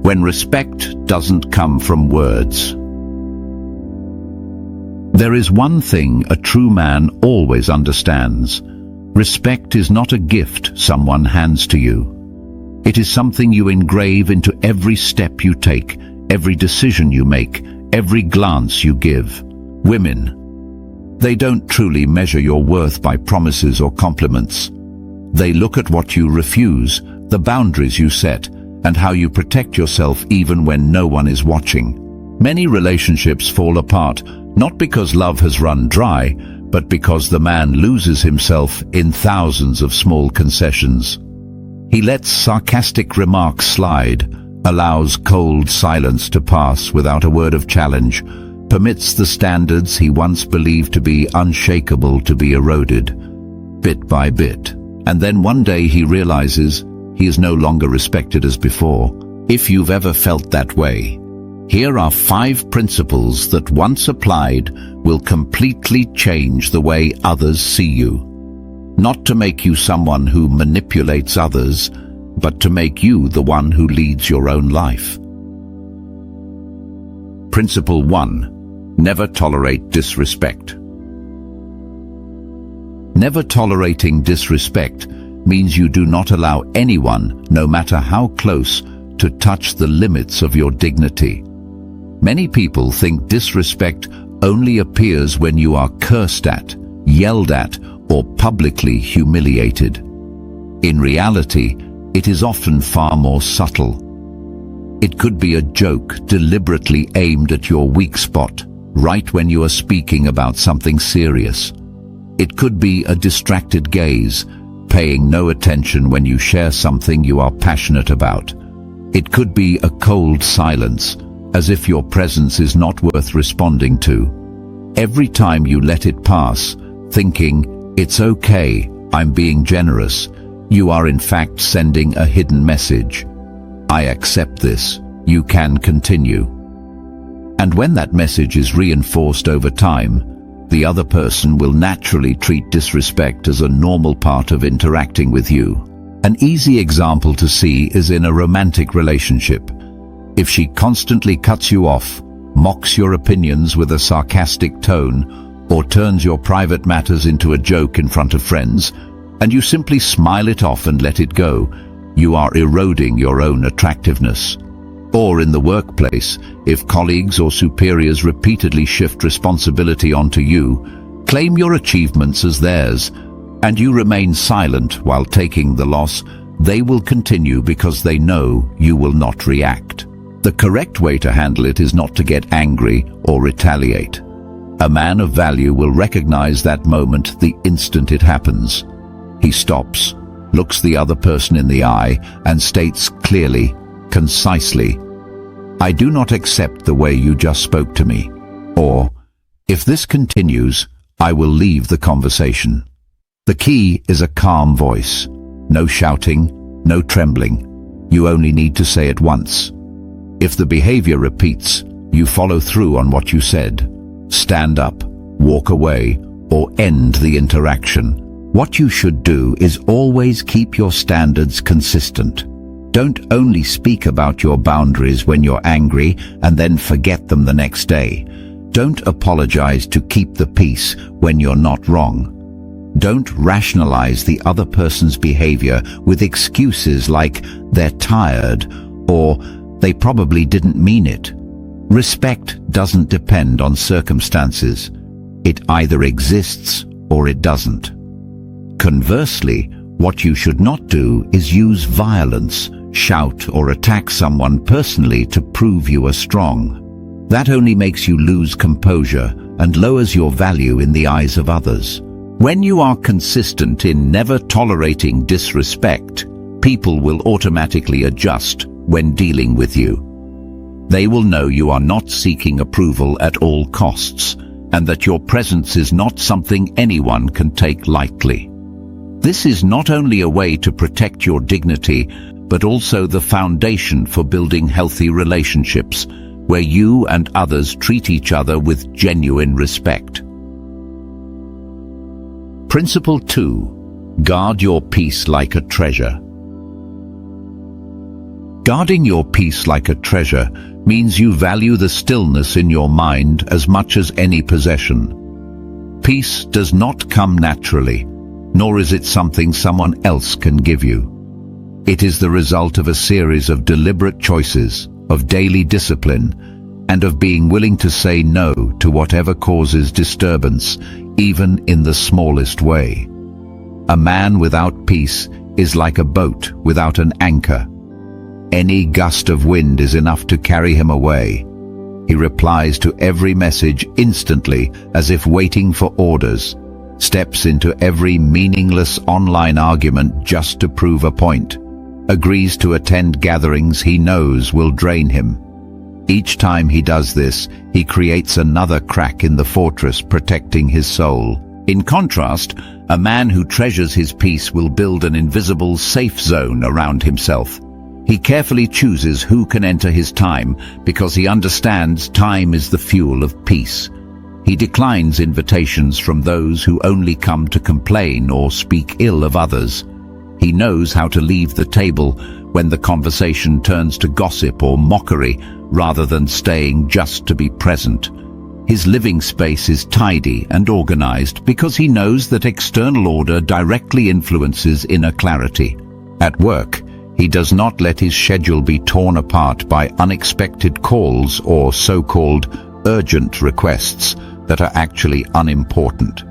when respect doesn't come from words. There is one thing a true man always understands. Respect is not a gift someone hands to you. It is something you engrave into every step you take, every decision you make, every glance you give. Women, they don't truly measure your worth by promises or compliments. They look at what you refuse, the boundaries you set, and how you protect yourself even when no one is watching. Many relationships fall apart, not because love has run dry, but because the man loses himself in thousands of small concessions. He lets sarcastic remarks slide, allows cold silence to pass without a word of challenge, permits the standards he once believed to be unshakable to be eroded, bit by bit. And then one day he realizes he is no longer respected as before. If you've ever felt that way, here are 5 principles that once applied will completely change the way others see you. Not to make you someone who manipulates others, but to make you the one who leads your own life. Principle 1. Never tolerate disrespect. Never tolerating disrespect means you do not allow anyone, no matter how close, to touch the limits of your dignity. Many people think disrespect only appears when you are cursed at, yelled at, or publicly humiliated. In reality, it is often far more subtle. It could be a joke deliberately aimed at your weak spot, right when you are speaking about something serious. It could be a distracted gaze, paying no attention when you share something you are passionate about. It could be a cold silence, as if your presence is not worth responding to. Every time you let it pass, thinking, "It's okay, I'm being generous," you are in fact sending a hidden message. "I accept this, you can continue." And when that message is reinforced over time, the other person will naturally treat disrespect as a normal part of interacting with you. An easy example to see is in a romantic relationship. If she constantly cuts you off, mocks your opinions with a sarcastic tone, or turns your private matters into a joke in front of friends, and you simply smile it off and let it go, you are eroding your own attractiveness. Or in the workplace, if colleagues or superiors repeatedly shift responsibility onto you, claim your achievements as theirs, and you remain silent while taking the loss, they will continue because they know you will not react. The correct way to handle it is not to get angry or retaliate. A man of value will recognize that moment the instant it happens. He stops, looks the other person in the eye, and states clearly, concisely, "I do not accept the way you just spoke to me," or, "If this continues, I will leave the conversation." The key is a calm voice. No shouting, no trembling. You only need to say it once. If the behavior repeats, you follow through on what you said. Stand up, walk away, or end the interaction. What you should do is always keep your standards consistent. Don't only speak about your boundaries when you're angry and then forget them the next day. Don't apologize to keep the peace when you're not wrong. Don't rationalize the other person's behavior with excuses like they're tired or they probably didn't mean it. Respect doesn't depend on circumstances. It either exists or it doesn't. Conversely, what you should not do is use violence, shout or attack someone personally to prove you are strong. That only makes you lose composure and lowers your value in the eyes of others. When you are consistent in never tolerating disrespect, people will automatically adjust when dealing with you. They will know you are not seeking approval at all costs, and that your presence is not something anyone can take lightly. This is not only a way to protect your dignity, but also the foundation for building healthy relationships, where you and others treat each other with genuine respect. Principle 2. Guard your peace like a treasure. Guarding your peace like a treasure means you value the stillness in your mind as much as any possession. Peace does not come naturally, nor is it something someone else can give you. It is the result of a series of deliberate choices, of daily discipline, and of being willing to say no to whatever causes disturbance, even in the smallest way. A man without peace is like a boat without an anchor. Any gust of wind is enough to carry him away. He replies to every message instantly, as if waiting for orders, steps into every meaningless online argument just to prove a point, agrees to attend gatherings he knows will drain him. Each time he does this, he creates another crack in the fortress protecting his soul. In contrast, a man who treasures his peace will build an invisible safe zone around himself. He carefully chooses who can enter his time because he understands time is the fuel of peace. He declines invitations from those who only come to complain or speak ill of others. He knows how to leave the table when the conversation turns to gossip or mockery rather than staying just to be present. His living space is tidy and organized because he knows that external order directly influences inner clarity. At work, he does not let his schedule be torn apart by unexpected calls or so-called urgent requests that are actually unimportant.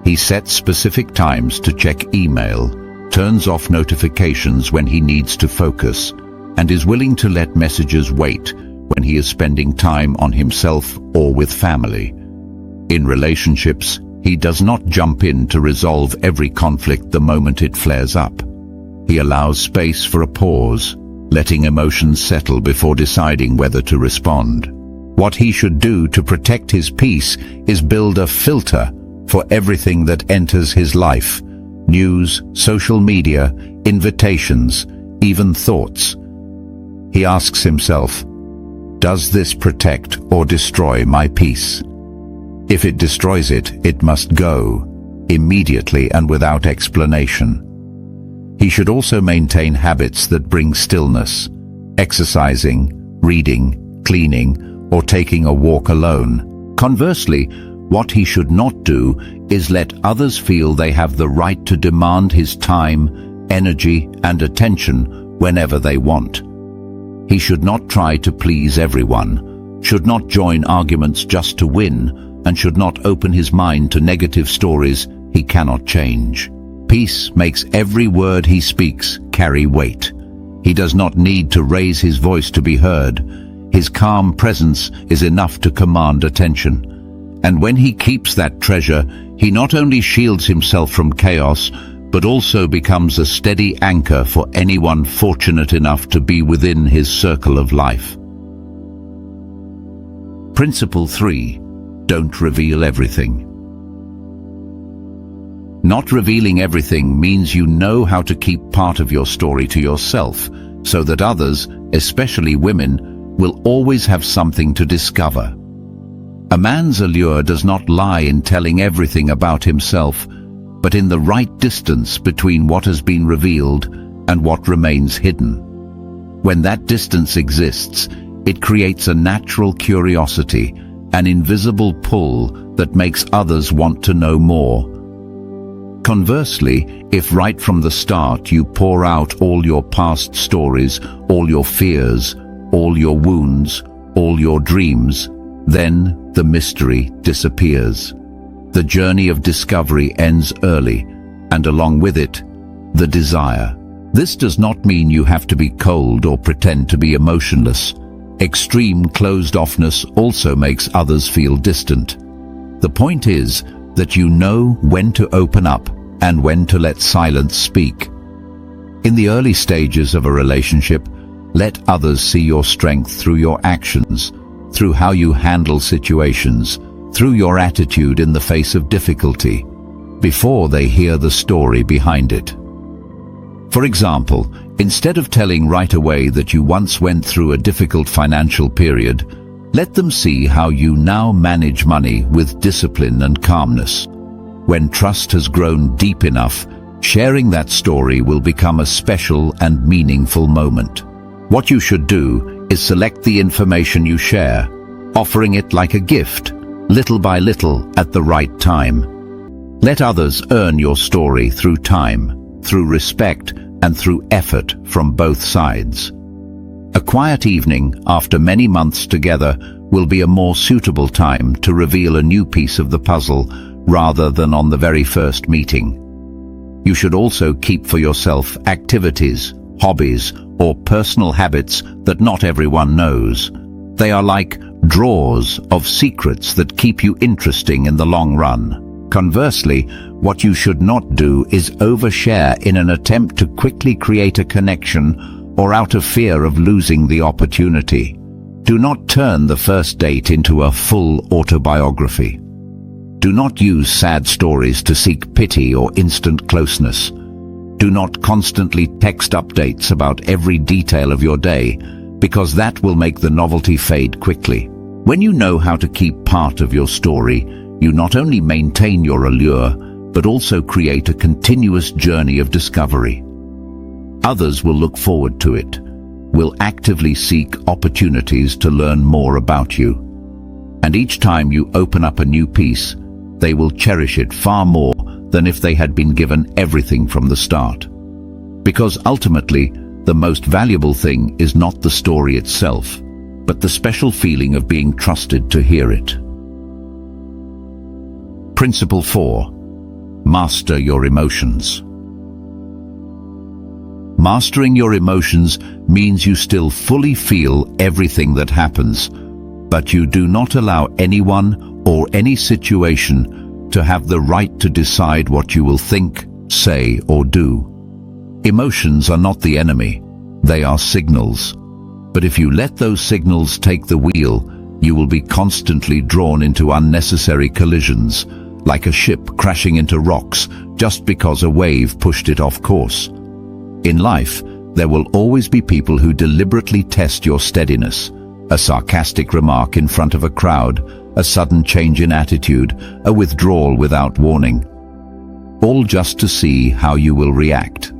He sets specific times to check email, turns off notifications when he needs to focus, and is willing to let messages wait when he is spending time on himself or with family. In relationships, he does not jump in to resolve every conflict the moment it flares up. He allows space for a pause, letting emotions settle before deciding whether to respond. What he should do to protect his peace is build a filter for everything that enters his life: news, social media, invitations, even thoughts. He asks himself, does this protect or destroy my peace? If it destroys it, it must go, immediately and without explanation. He should also maintain habits that bring stillness: exercising, reading, cleaning, or taking a walk alone. Conversely, what he should not do is let others feel they have the right to demand his time, energy, and attention whenever they want. He should not try to please everyone, should not join arguments just to win, and should not open his mind to negative stories he cannot change. Peace makes every word he speaks carry weight. He does not need to raise his voice to be heard. His calm presence is enough to command attention. And when he keeps that treasure, he not only shields himself from chaos, but also becomes a steady anchor for anyone fortunate enough to be within his circle of life. Principle 3. Don't reveal everything. Not revealing everything means you know how to keep part of your story to yourself, so that others, especially women, will always have something to discover. A man's allure does not lie in telling everything about himself, but in the right distance between what has been revealed and what remains hidden. When that distance exists, it creates a natural curiosity, an invisible pull that makes others want to know more. Conversely, if right from the start you pour out all your past stories, all your fears, all your wounds, all your dreams, then the mystery disappears. The journey of discovery ends early, and along with it, the desire. This does not mean you have to be cold or pretend to be emotionless. Extreme closed-offness also makes others feel distant. The point is that you know when to open up and when to let silence speak. In the early stages of a relationship, let others see your strength through your actions, through how you handle situations, through your attitude in the face of difficulty, before they hear the story behind it. For example, instead of telling right away that you once went through a difficult financial period, let them see how you now manage money with discipline and calmness. When trust has grown deep enough, sharing that story will become a special and meaningful moment. What you should do is select the information you share, offering it like a gift, little by little at the right time. Let others earn your story through time, through respect, and through effort from both sides. A quiet evening after many months together will be a more suitable time to reveal a new piece of the puzzle rather than on the very first meeting. You should also keep for yourself activities, hobbies, or personal habits that not everyone knows. They are like drawers of secrets that keep you interesting in the long run. Conversely, what you should not do is overshare in an attempt to quickly create a connection or out of fear of losing the opportunity. Do not turn the first date into a full autobiography. Do not use sad stories to seek pity or instant closeness. Do not constantly text updates about every detail of your day, because that will make the novelty fade quickly. When you know how to keep part of your story, you not only maintain your allure, but also create a continuous journey of discovery. Others will look forward to it, will actively seek opportunities to learn more about you. And each time you open up a new piece, they will cherish it far more than if they had been given everything from the start. Because ultimately, the most valuable thing is not the story itself, but the special feeling of being trusted to hear it. Principle 4. Master your emotions. Mastering your emotions means you still fully feel everything that happens, but you do not allow anyone or any situation to have the right to decide what you will think, say, or do. Emotions are not the enemy, they are signals. But if you let those signals take the wheel, you will be constantly drawn into unnecessary collisions, like a ship crashing into rocks just because a wave pushed it off course. In life, there will always be people who deliberately test your steadiness. A sarcastic remark in front of a crowd, a sudden change in attitude, a withdrawal without warning. All just to see how you will react.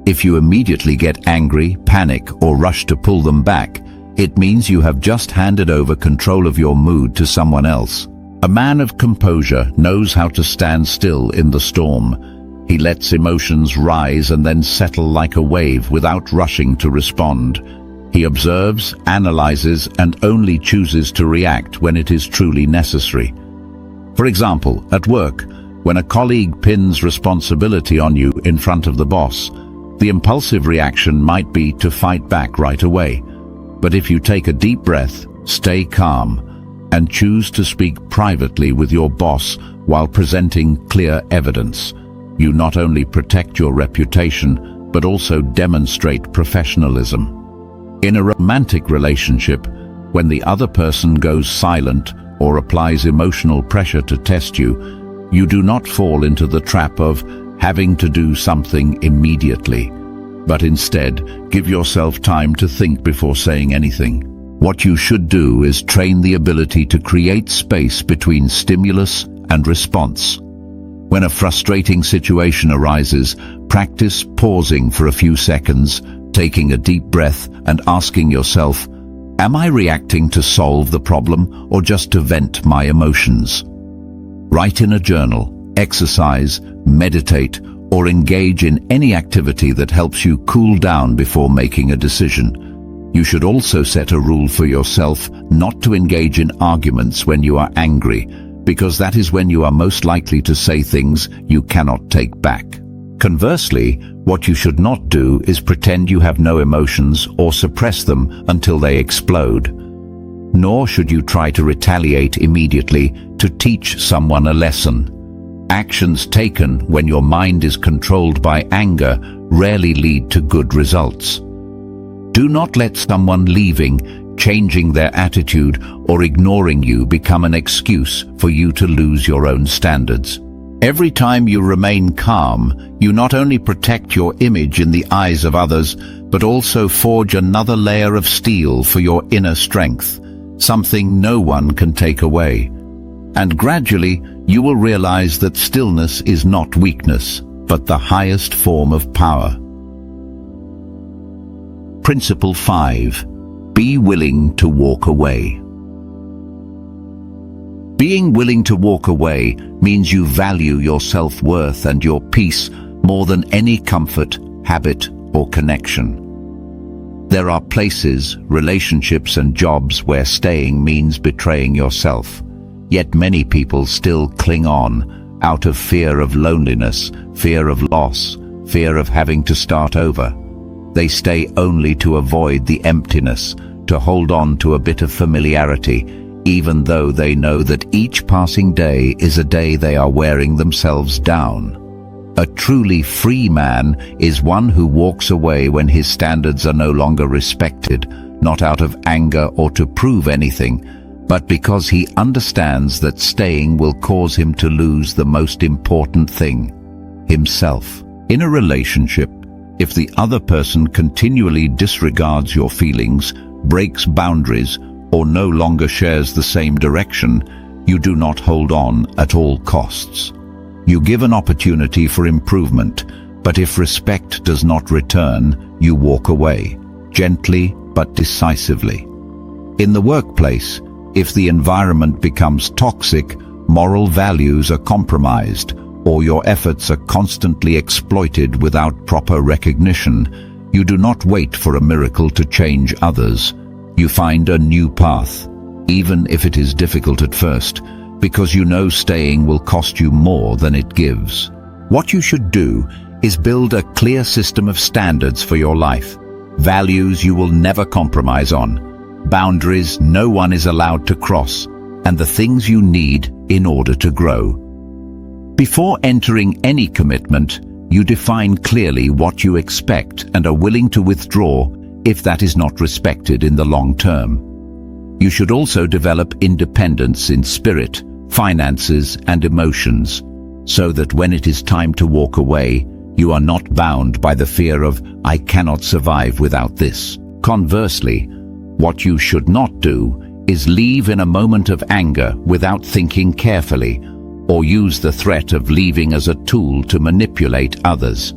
If you immediately get angry, panic, or rush to pull them back, it means you have just handed over control of your mood to someone else. A man of composure knows how to stand still in the storm. He lets emotions rise and then settle like a wave without rushing to respond. He observes, analyzes, and only chooses to react when it is truly necessary. For example, at work, when a colleague pins responsibility on you in front of the boss, the impulsive reaction might be to fight back right away. But if you take a deep breath, stay calm, and choose to speak privately with your boss while presenting clear evidence, you not only protect your reputation, but also demonstrate professionalism. In a romantic relationship, when the other person goes silent or applies emotional pressure to test you, you do not fall into the trap of having to do something immediately, but instead give yourself time to think before saying anything. What you should do is train the ability to create space between stimulus and response. When a frustrating situation arises, practice pausing for a few seconds, taking a deep breath and asking yourself, am I reacting to solve the problem or just to vent my emotions? Write in a journal, exercise, meditate, or engage in any activity that helps you cool down before making a decision. You should also set a rule for yourself not to engage in arguments when you are angry, because that is when you are most likely to say things you cannot take back. Conversely, what you should not do is pretend you have no emotions or suppress them until they explode. Nor should you try to retaliate immediately to teach someone a lesson. Actions taken when your mind is controlled by anger rarely lead to good results. Do not let someone leaving, changing their attitude, or ignoring you become an excuse for you to lose your own standards. Every time you remain calm, you not only protect your image in the eyes of others, but also forge another layer of steel for your inner strength, something no one can take away. And gradually, you will realize that stillness is not weakness, but the highest form of power. Principle 5. Be willing to walk away. Being willing to walk away means you value your self-worth and your peace more than any comfort, habit, or connection. There are places, relationships, and jobs where staying means betraying yourself. Yet many people still cling on out of fear of loneliness, fear of loss, fear of having to start over. They stay only to avoid the emptiness, to hold on to a bit of familiarity, even though they know that each passing day is a day they are wearing themselves down. A truly free man is one who walks away when his standards are no longer respected, not out of anger or to prove anything, but because he understands that staying will cause him to lose the most important thing, himself. In a relationship, if the other person continually disregards your feelings, breaks boundaries, or no longer shares the same direction, you do not hold on at all costs. You give an opportunity for improvement, but if respect does not return, you walk away, gently but decisively. In the workplace, if the environment becomes toxic, moral values are compromised, or your efforts are constantly exploited without proper recognition, you do not wait for a miracle to change others. You find a new path, even if it is difficult at first, because you know staying will cost you more than it gives. What you should do is build a clear system of standards for your life, values you will never compromise on, boundaries no one is allowed to cross, and the things you need in order to grow. Before entering any commitment, you define clearly what you expect and are willing to withdraw if that is not respected in the long term. You should also develop independence in spirit, finances, and emotions, so that when it is time to walk away, you are not bound by the fear of, "I cannot survive without this." Conversely, what you should not do is leave in a moment of anger without thinking carefully, or use the threat of leaving as a tool to manipulate others.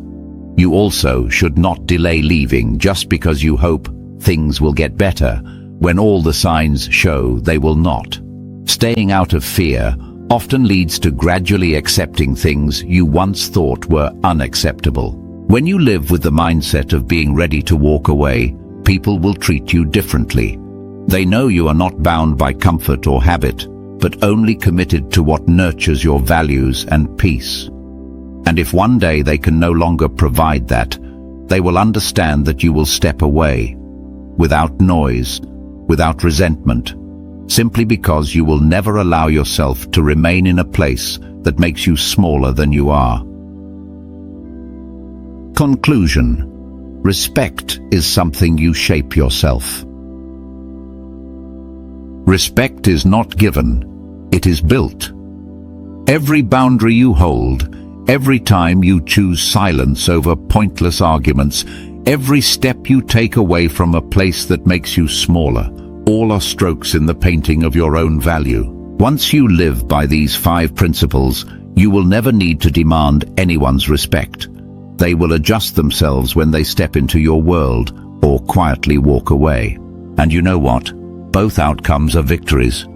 You also should not delay leaving just because you hope things will get better, when all the signs show they will not. Staying out of fear often leads to gradually accepting things you once thought were unacceptable. When you live with the mindset of being ready to walk away, people will treat you differently. They know you are not bound by comfort or habit, but only committed to what nurtures your values and peace. And if one day they can no longer provide that, they will understand that you will step away, without noise, without resentment, simply because you will never allow yourself to remain in a place that makes you smaller than you are. Conclusion: respect is something you shape yourself. Respect is not given, it is built. Every boundary you hold, every time you choose silence over pointless arguments, every step you take away from a place that makes you smaller, all are strokes in the painting of your own value. Once you live by these 5 principles, you will never need to demand anyone's respect. They will adjust themselves when they step into your world or quietly walk away. And you know what? Both outcomes are victories.